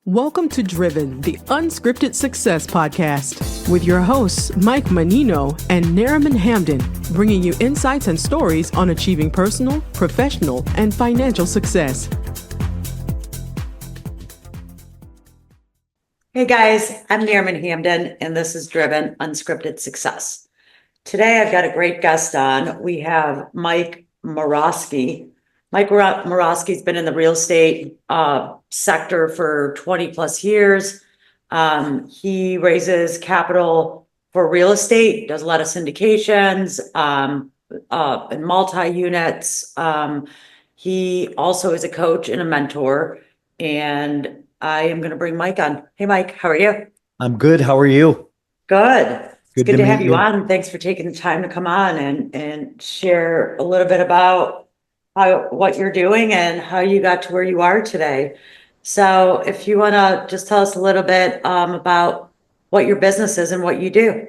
Welcome to Driven, the Unscripted Success podcast, with your hosts, Mike Manino and Nariman Hamden, bringing you insights and stories on achieving personal, professional, and financial success. Hey guys, I'm Nariman Hamden, and this is Driven, Unscripted Success. Today I've got a great guest on. We have Mike Morawski. Mike Morawski's been in the real estate sector for 20 plus years. He raises capital for real estate, does a lot of syndications and multi-units. He also is a coach and a mentor, and I am going to bring Mike on. Hey, Mike, how are you? I'm good. How are you? Good. It's good to have meet you on. Thanks for taking the time to come on and share a little bit about what you're doing and how you got to where you are today. So if you want to just tell us a little bit about what your business is and what you do.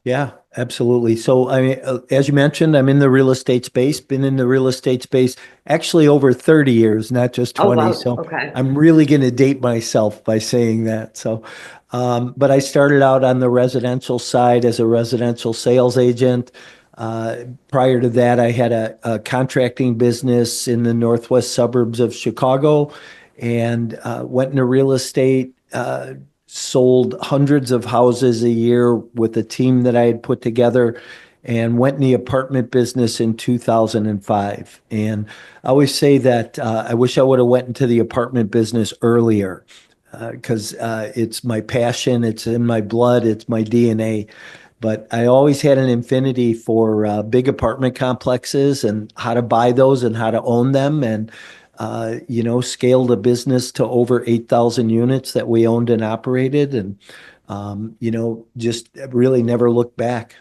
Yeah, absolutely. So as you mentioned, I'm in the real estate space, been in the real estate space actually over 30 years, not just 20. Oh, wow. So Okay. I'm really going to date myself by saying that. So, but I started out on the residential side as a residential sales agent. Prior to that, I had a contracting business in the northwest suburbs of Chicago and went into real estate, sold hundreds of houses a year with a team that I had put together, and went in the apartment business in 2005. And I always say that I wish I would have went into the apartment business earlier because it's my passion, it's in my blood, it's my DNA. But I always had an affinity for big apartment complexes and how to buy those and how to own them, and scale the business to over 8,000 units that we owned and operated, and just really never looked back.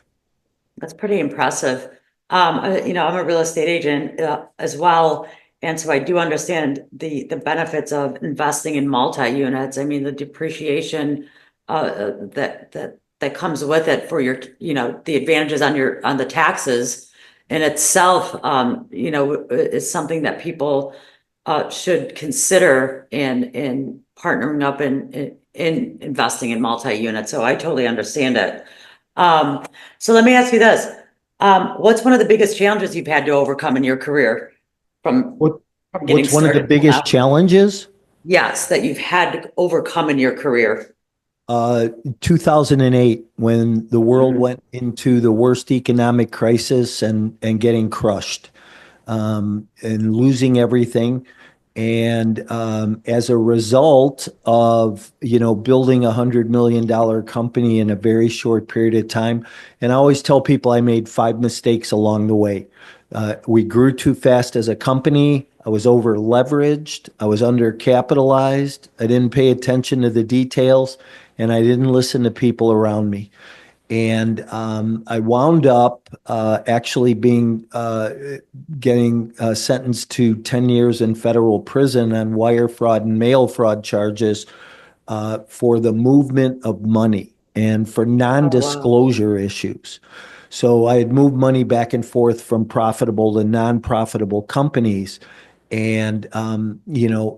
That's pretty impressive. I'm a real estate agent as well. And so I do understand the benefits of investing in multi-units. I mean, the depreciation that comes with it for your, the advantages on the taxes in itself, is something that people should consider in partnering up in investing in multi-units. So I totally understand it. So let me ask you this. What's one of the biggest challenges you've had to overcome in your career from getting What's one of the started biggest challenges? Yes, that you've had to overcome in your career. 2008, when the world Mhm. went into the worst economic crisis and getting crushed, and losing everything. And as a result of, building $100 million company in a very short period of time, and I always tell people I made 5 mistakes along the way. We grew too fast as a company. I was over leveraged. I was undercapitalized. I didn't pay attention to the details, and I didn't listen to people around me. And I wound up actually getting sentenced to 10 years in federal prison on wire fraud and mail fraud charges for the movement of money and for non-disclosure issues. So I had moved money back and forth from profitable to non-profitable companies. And,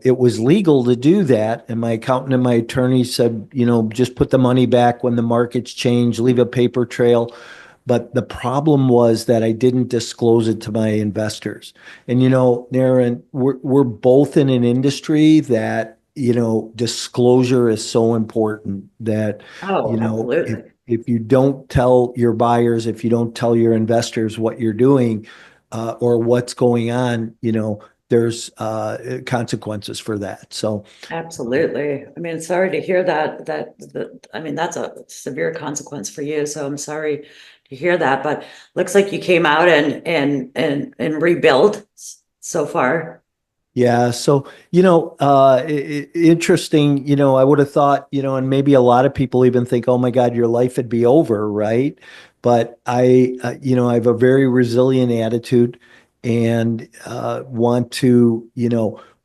it was legal to do that. And my accountant and my attorney said, just put the money back when the markets change, leave a paper trail. But the problem was that I didn't disclose it to my investors. And, Naren, we're both in an industry that, disclosure is so important that, Absolutely. if you don't tell your buyers, if you don't tell your investors what you're doing or what's going on, there's consequences for that. So Absolutely. I mean, sorry to hear that, that's a severe consequence for you. So I'm sorry to hear that, but looks like you came out and rebuilt so far. yeah, so interesting. I would have thought, and maybe a lot of people even think, oh my God, your life would be over, right? But I have a very resilient attitude and want to,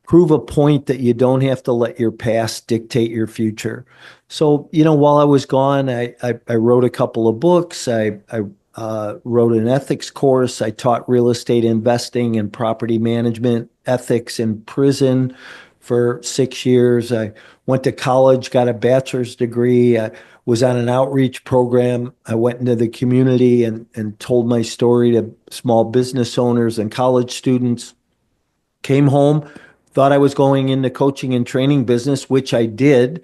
prove a point that you don't have to let your past dictate your future. So, while I was gone, I wrote a couple of books. I wrote an ethics course. I taught real estate investing and property management ethics in prison for 6 years. I went to college, got a bachelor's degree. I was on an outreach program. I went into the community and told my story to small business owners and college students. Came home, thought I was going into coaching and training business, which I did.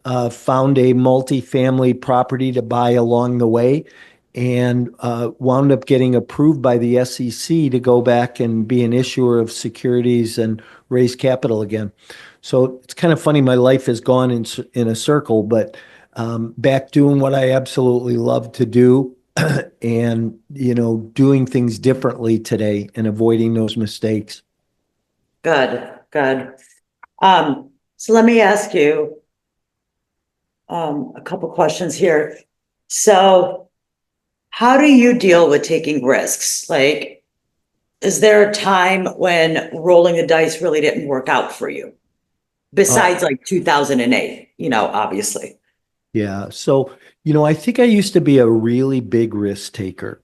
Found a multifamily property to buy along the way, and wound up getting approved by the SEC to go back and be an issuer of securities and raise capital again. So it's kind of funny. My life has gone in a circle, but back doing what I absolutely love to do, and doing things differently today and avoiding those mistakes. Good, good. So let me ask you a couple questions here. So how do you deal with taking risks? Like, is there a time when rolling the dice really didn't work out for you? Besides like 2008, obviously. Yeah. So, I think I used to be a really big risk taker.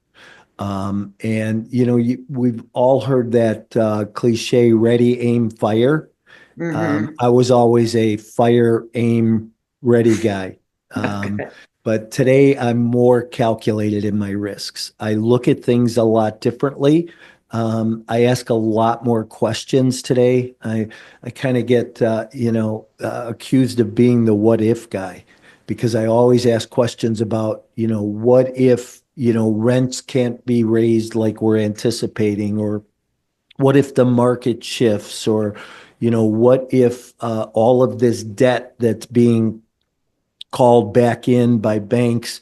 And we've all heard that cliche, ready, aim, fire. I was always a fire, aim, ready guy. Okay. But today I'm more calculated in my risks. I look at things a lot differently. I ask a lot more questions today. I kind of get, accused of being the what if guy, because I always ask questions about, what if, rents can't be raised like we're anticipating, or what if the market shifts, or, what if all of this debt that's being called back in by banks,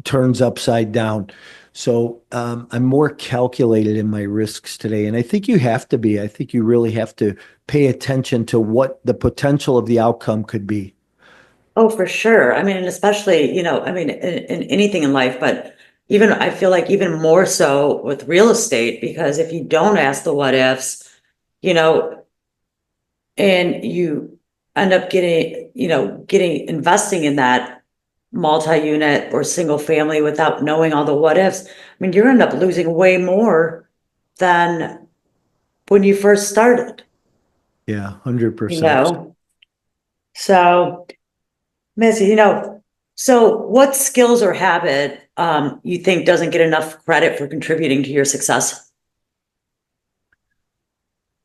turns upside down. So I'm more calculated in my risks today. And I think you have to be. I think you really have to pay attention to what the potential of the outcome could be. Oh, for sure. I mean, and especially, in anything in life, but I feel like even more so with real estate, because if you don't ask the what ifs, and you end up investing in that multi-unit or single family without knowing all the what ifs, I mean, you end up losing way more than when you first started, Yeah, 100%. So, Missy, so what skills or habit you think doesn't get enough credit for contributing to your success?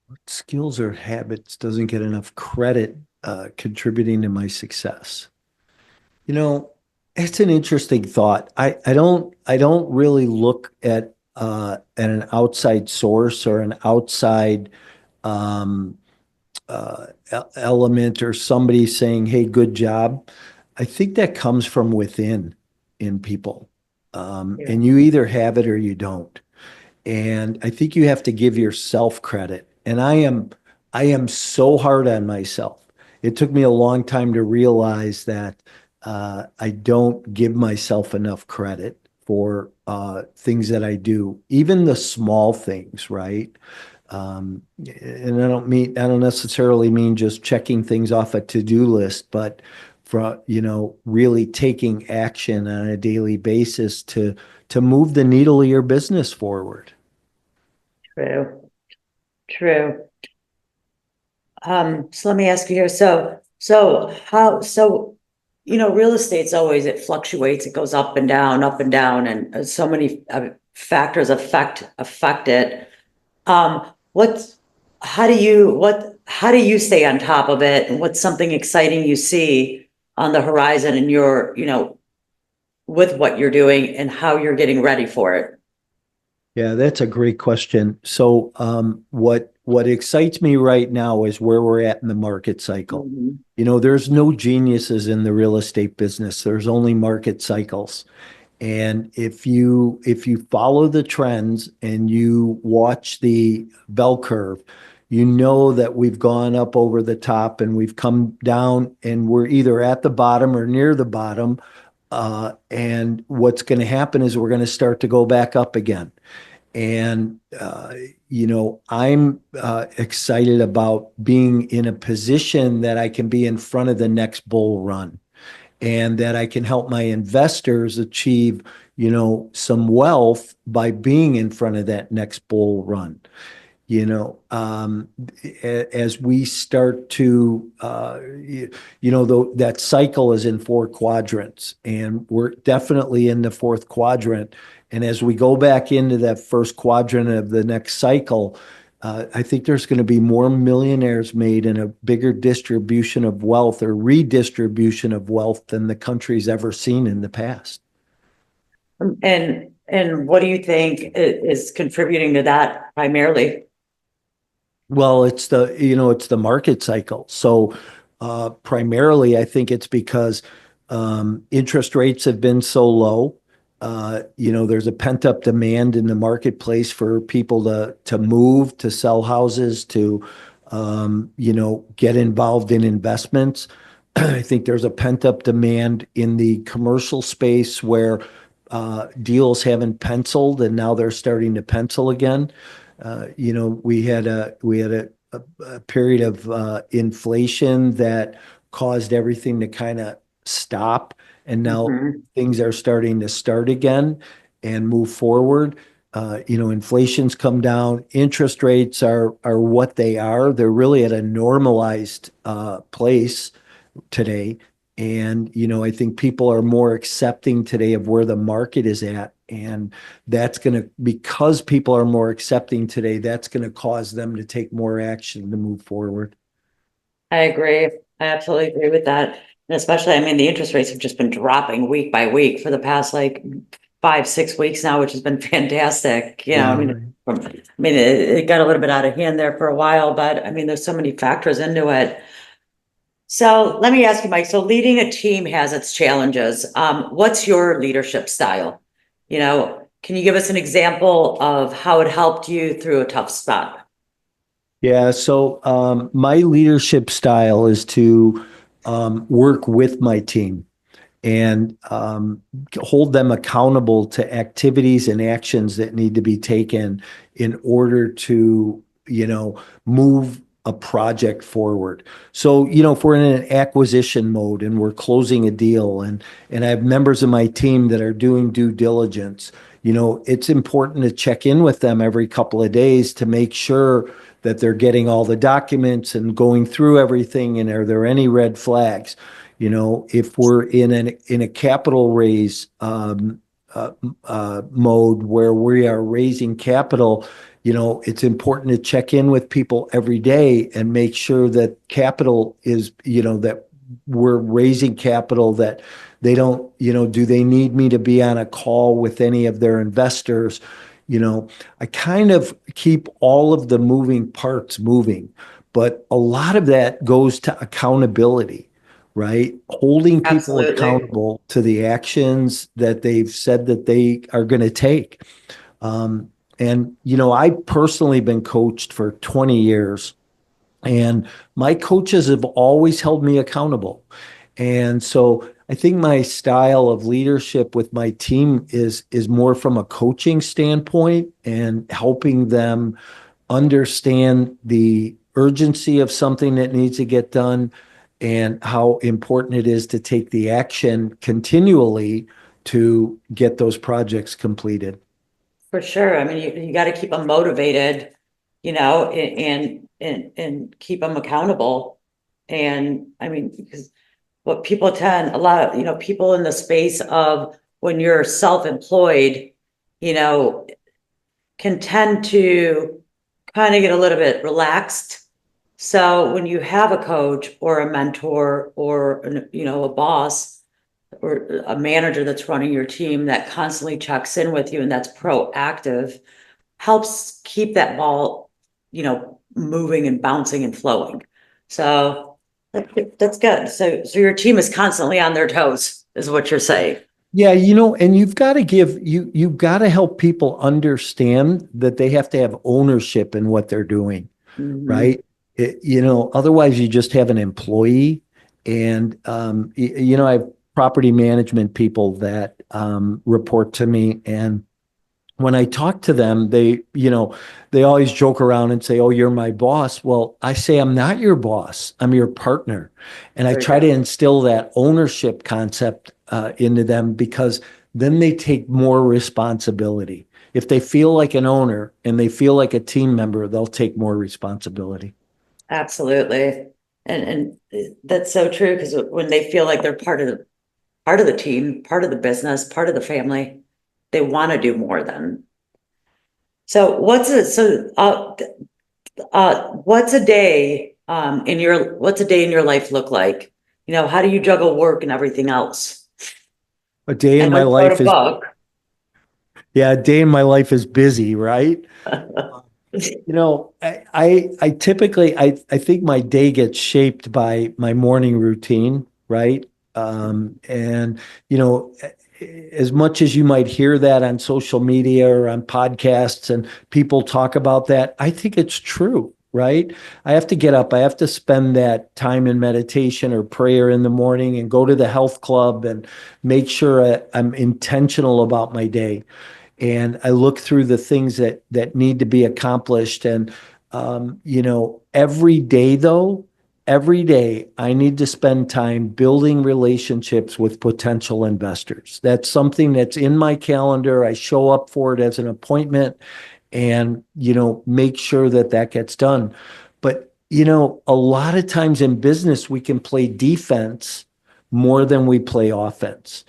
What skills or habits doesn't get enough credit contributing to my success? It's an interesting thought. I don't really look at an outside source or an outside um, element, or somebody saying, "Hey, good job." I think that comes from within in people, Yeah. and you either have it or you don't. And I think you have to give yourself credit. And I am so hard on myself. It took me a long time to realize that I don't give myself enough credit for things that I do, even the small things, right? And I don't necessarily mean just checking things off a to-do list, but for, really taking action on a daily basis to move the needle of your business forward. True, true. So let me ask you here. So real estate's always, it fluctuates, it goes up and down, and so many factors affect it. What's how do you stay on top of it? And what's something exciting you see on the horizon and with what you're doing and how you're getting ready for it? Yeah, that's a great question. So, what excites me right now is where we're at in the market cycle. Mhm. There's no geniuses in the real estate business. There's only market cycles. And if you follow the trends and you watch the bell curve, you know that we've gone up over the top and we've come down, and we're either at the bottom or near the bottom. And what's going to happen is we're going to start to go back up again. And, I'm excited about being in a position that I can be in front of the next bull run, and that I can help my investors achieve, some wealth by being in front of that next bull run. as we start to, that cycle is in four quadrants, and we're definitely in the fourth quadrant. And as we go back into that first quadrant of the next cycle, I think there's going to be more millionaires made and a bigger distribution of wealth or redistribution of wealth than the country's ever seen in the past. And what do you think is contributing to that primarily? Well, it's the market cycle. So primarily, I think it's because interest rates have been so low. There's a pent-up demand in the marketplace for people to move, to sell houses, to get involved in investments. I think there's a pent-up demand in the commercial space where deals haven't penciled and now they're starting to pencil again. We had a period of inflation that caused everything to kind of stop, and now things are starting to start again and move forward. Inflation's come down. Interest rates are what they are. They're really at a normalized place today. And, I think people are more accepting today of where the market is at. And because people are more accepting today, that's going to cause them to take more action to move forward. I agree. I absolutely agree with that. And especially, I mean, the interest rates have just been dropping week by week for the past 5-6 weeks now, which has been fantastic. It got a little bit out of hand there for a while, but I mean, there's so many factors into it. So let me ask you, Mike, so leading a team has its challenges. What's your leadership style? Can you give us an example of how it helped you through a tough spot? Yeah, so my leadership style is to work with my team and hold them accountable to activities and actions that need to be taken in order to, move a project forward. So, if we're in an acquisition mode and we're closing a deal and I have members of my team that are doing due diligence, it's important to check in with them every couple of days to make sure that they're getting all the documents and going through everything. And are there any red flags? If we're in a capital raise mode where we are raising capital, it's important to check in with people every day and make sure that capital is, that we're raising capital, that they don't, do they need me to be on a call with any of their investors? I kind of keep all of the moving parts moving, but a lot of that goes to accountability, right? Holding people Absolutely accountable to the actions that they've said that they are going to take. I personally been coached for 20 years, and my coaches have always held me accountable. And so I think my style of leadership with my team is more from a coaching standpoint and helping them understand the urgency of something that needs to get done and how important it is to take the action continually to get those projects completed. For sure. I mean, you got to keep them motivated, and keep them accountable. And I mean, because what people tend, a lot of, people in the space of when you're self-employed, can tend to kind of get a little bit relaxed. So when you have a coach or a mentor or, a boss or a manager that's running your team that constantly checks in with you and that's proactive, helps keep that ball, moving and bouncing and flowing. So that's good. So your team is constantly on their toes, is what you're saying. Yeah, and you've got to help people understand that they have to have ownership in what they're doing, right? Otherwise you just have an employee. And, I have property management people that report to me. And when I talk to them, they always joke around and say, "Oh, you're my boss." Well, I say, "I'm not your boss. I'm your partner." And I try to instill that ownership concept into them, because then they take more responsibility. If they feel like an owner and they feel like a team member, they'll take more responsibility. Absolutely. And that's so true, because when they feel like they're part of the team, part of the business, part of the family, they want to do more than. So what's a day what's a day in your life look like? How do you juggle work and everything else? A day I in know my you wrote life a is, book. yeah, a day in my life is busy, right? I typically, I think my day gets shaped by my morning routine, right? And, you know, as much as you might hear that on social media or on podcasts and people talk about that, I think it's true, right? I have to get up, I have to spend that time in meditation or prayer in the morning and go to the health club and make sure I'm intentional about my day, and I look through the things that need to be accomplished. And every day though, every day I need to spend time building relationships with potential investors. That's something that's in my calendar. I show up for it as an appointment, and make sure that gets done. But a lot of times in business we can play defense more than we play offense.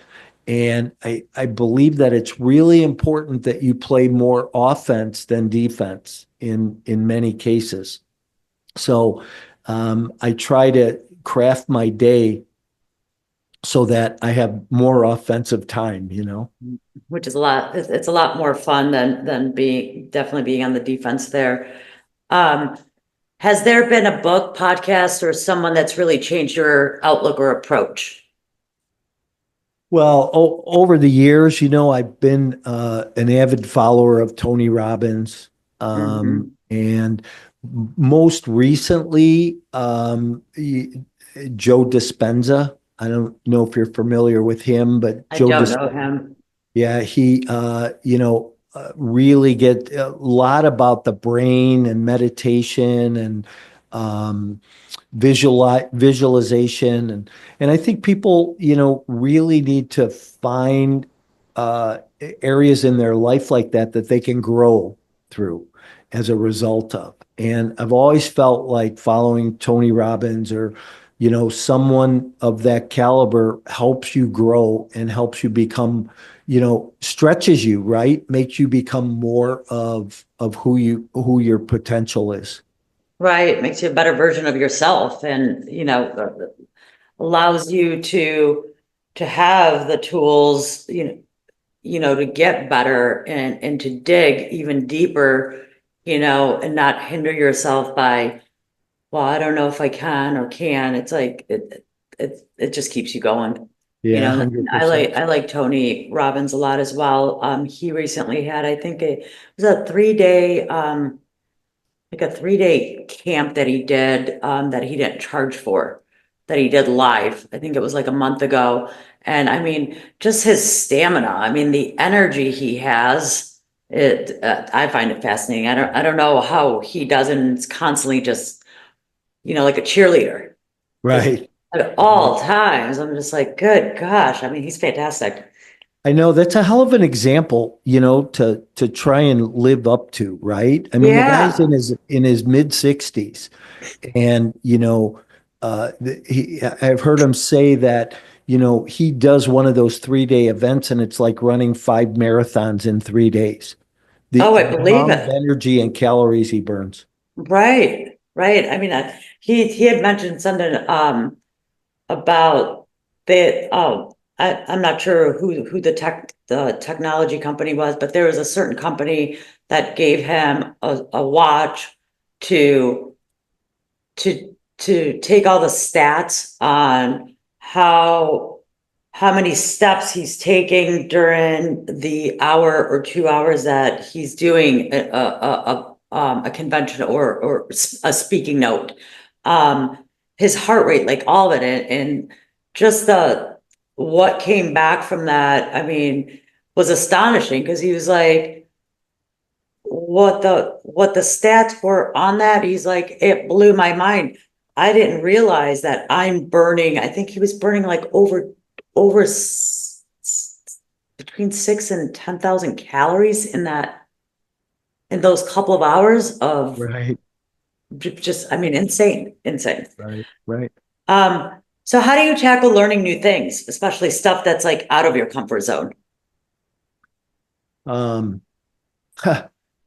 And I believe that it's really important that you play more offense than defense in many cases. So I try to craft my day so that I have more offensive time. Which is a lot. It's a lot more fun than definitely being on the defense there. Um, has there been a book, podcast, or someone that's really changed your outlook or approach? Well, over the years, I've been an avid follower of Tony Robbins. Mhm. And most recently, Joe Dispenza. I don't know if you're familiar with him, but I Joe don't know Dispenza, him. yeah, he, really get a lot about the brain and meditation and um, visualization, and I think people really need to find uh areas in their life like that they can grow through as a result of. And I've always felt like following Tony Robbins or someone of that caliber helps you grow and helps you become, stretches you, right, makes you become more of who your potential is. Right, makes you a better version of yourself, and allows you to have the tools, to get better and to dig even deeper, and not hinder yourself by, well, I don't know if I can or can. It's like it just keeps you going. Yeah, And I 100%. like Tony Robbins a lot as well. He recently had, I think it was a 3-day like a 3-day camp that he did, that he didn't charge for, that he did live. I think it was like a month ago. And I mean, just his stamina, I mean, the energy he has, I find it fascinating. I don't know how he doesn't, it's constantly just, like a cheerleader, just Right. at all times. I'm just like, good gosh. I mean, he's fantastic. I know that's a hell of an example, to try and live up to, right? I mean, the guy's Yeah. in his mid 60s, and I've heard him say that he does one of those 3-day events, and it's like running 5 marathons in 3 days. The Oh, I believe amount of it. energy and calories he burns. Right. Right. I mean, he had mentioned something, about the I'm not sure who the technology company was, but there was a certain company that gave him a watch to to take all the stats on how many steps he's taking during the hour or 2 hours that he's doing a convention or a speaking note. His heart rate, like all of it, and just what came back from that, I mean, was astonishing, because he was like, what the stats were on that, he's like, it blew my mind. I didn't realize that I'm burning, I think he was burning like over between 6 and 10,000 calories in those couple of hours of Right, just, I mean, insane, insane. right, right. So how do you tackle learning new things, especially stuff that's like out of your comfort zone? Um,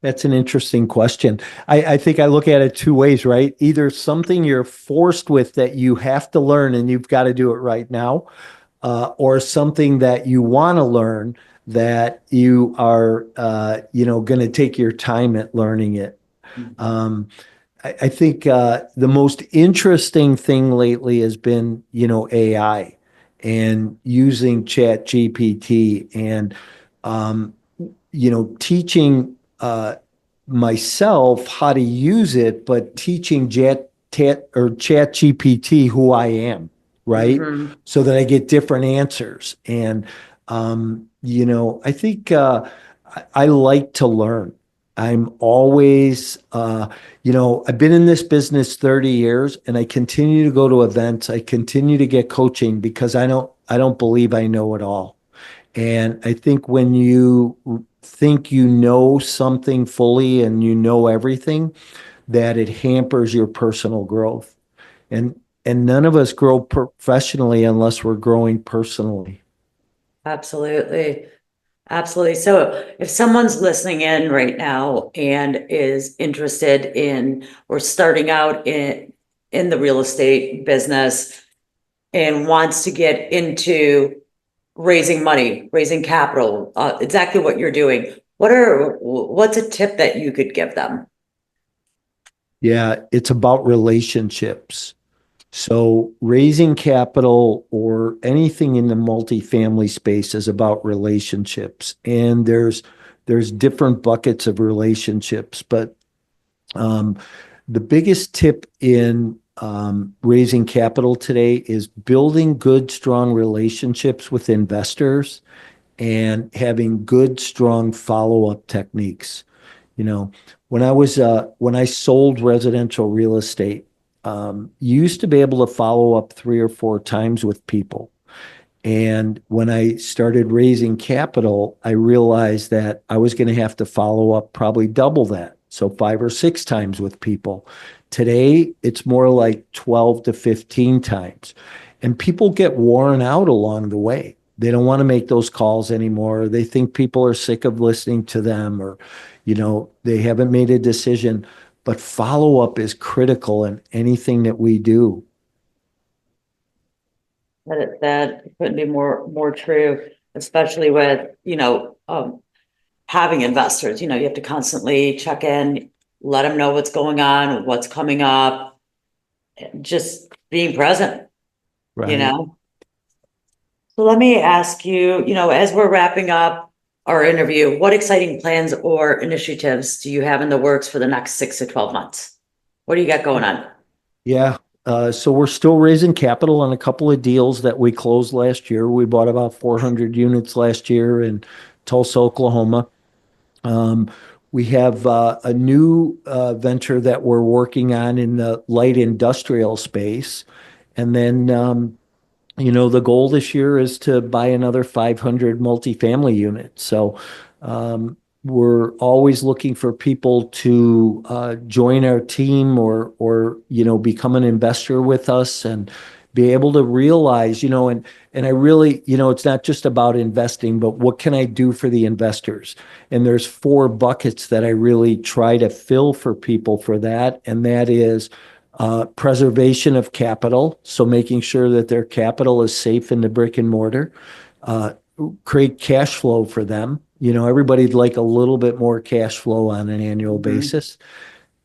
that's an interesting question. I think I look at it two ways, right? Either something you're forced with that you have to learn and you've got to do it right now, or something that you want to learn that you are, going to take your time at learning it. Um, I think the most interesting thing lately has been, AI and using Chat GPT and, um, teaching myself how to use it, but teaching Chat GPT who I am, right? Mhm. So that I get different answers. And, I think I like to learn. I'm always, I've been in this business 30 years and I continue to go to events. I continue to get coaching because I don't believe I know it all. And I think when you think you know something fully and you know everything, that it hampers your personal growth. And and none of us grow professionally unless we're growing personally. Absolutely. Absolutely. So if someone's listening in right now and is interested in or starting out in the real estate business and wants to get into raising money, raising capital, exactly what you're doing, what's a tip that you could give them? Yeah, it's about relationships. So raising capital or anything in the multifamily space is about relationships. And there's different buckets of relationships, but um, the biggest tip in raising capital today is building good, strong relationships with investors and having good, strong follow-up techniques. You know, when I sold residential real estate, you used to be able to follow up 3 or 4 times with people. And when I started raising capital, I realized that I was going to have to follow up probably double that. So 5 or 6 times with people. Today, it's more like 12 to 15 times. And people get worn out along the way. They don't want to make those calls anymore. They think people are sick of listening to them or, they haven't made a decision. But follow up is critical in anything that we do. That couldn't be more true, especially with, having investors, you have to constantly check in, let them know what's going on, what's coming up, just being present, you Right. know? So let me ask you, as we're wrapping up our interview, what exciting plans or initiatives do you have in the works for the next 6 to 12 months? What do you got going on? Yeah. So we're still raising capital on a couple of deals that we closed last year. We bought about 400 units last year in Tulsa, Oklahoma. Um, we have a new venture that we're working on in the light industrial space. And then, the goal this year is to buy another 500 multifamily units. So we're always looking for people to join our team or become an investor with us and be able to realize, and I really, it's not just about investing, but what can I do for the investors? And there's 4 buckets that I really try to fill for people for that, and that is preservation of capital, so making sure that their capital is safe in the brick and mortar, uh, create cash flow for them. Everybody'd like a little bit more cash flow on an annual Mhm. basis,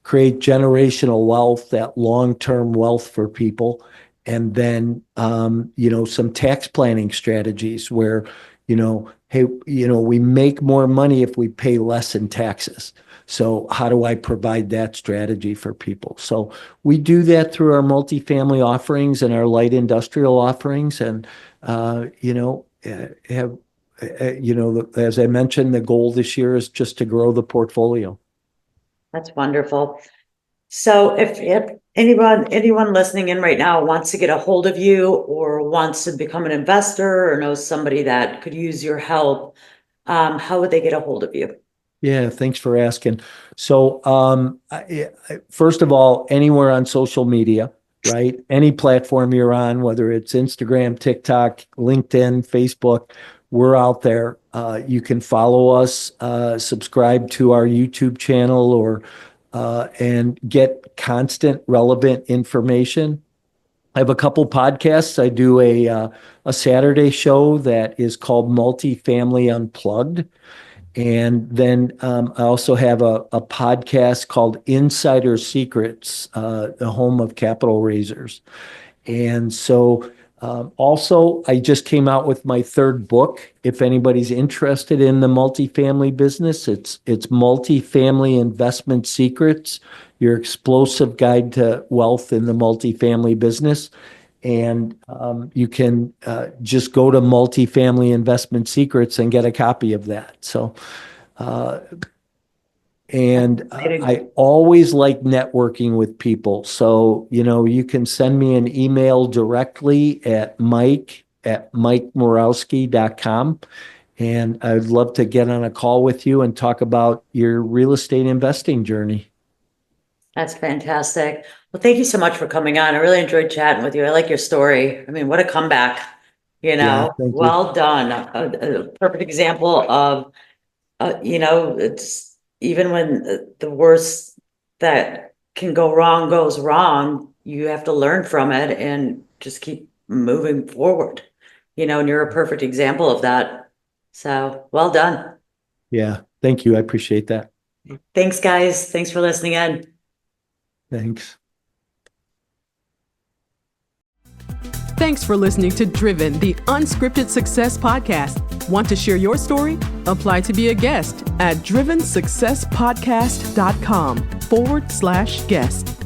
create generational wealth, that long-term wealth for people, and then, some tax planning strategies where, hey, we make more money if we pay less in taxes. So how do I provide that strategy for people? So we do that through our multifamily offerings and our light industrial offerings. And, have, as I mentioned, the goal this year is just to grow the portfolio. That's wonderful. So if anyone listening in right now wants to get a hold of you or wants to become an investor or knows somebody that could use your help, how would they get a hold of you? Yeah, thanks for asking. So, first of all, anywhere on social media, right? Any platform you're on, whether it's Instagram, TikTok, LinkedIn, Facebook, we're out there. You can follow us, subscribe to our YouTube channel, or and get constant, relevant information. I have a couple podcasts. I do a Saturday show that is called Multifamily Unplugged. And then I also have a podcast called Insider Secrets, the home of capital raisers. And so also, I just came out with my third book. If anybody's interested in the multifamily business, it's Multifamily Investment Secrets, your explosive guide to wealth in the multifamily business. And you can just go to Multifamily Investment Secrets and get a copy of that. So, and I always like networking with people. So, you can send me an email directly at mike@mikemorawski.com. And I'd love to get on a call with you and talk about your real estate investing journey. That's fantastic. Well, thank you so much for coming on. I really enjoyed chatting with you. I like your story. I mean, what a comeback, Yeah, thank you. well done. A perfect example of, it's even when the worst that can go wrong goes wrong, you have to learn from it and just keep moving forward, and you're a perfect example of that. So well done. Yeah, thank you. I appreciate that. Thanks, guys. Thanks for listening in. Thanks. Thanks for listening to Driven, the Unscripted Success Podcast. Want to share your story? Apply to be a guest at drivensuccesspodcast.com/guest.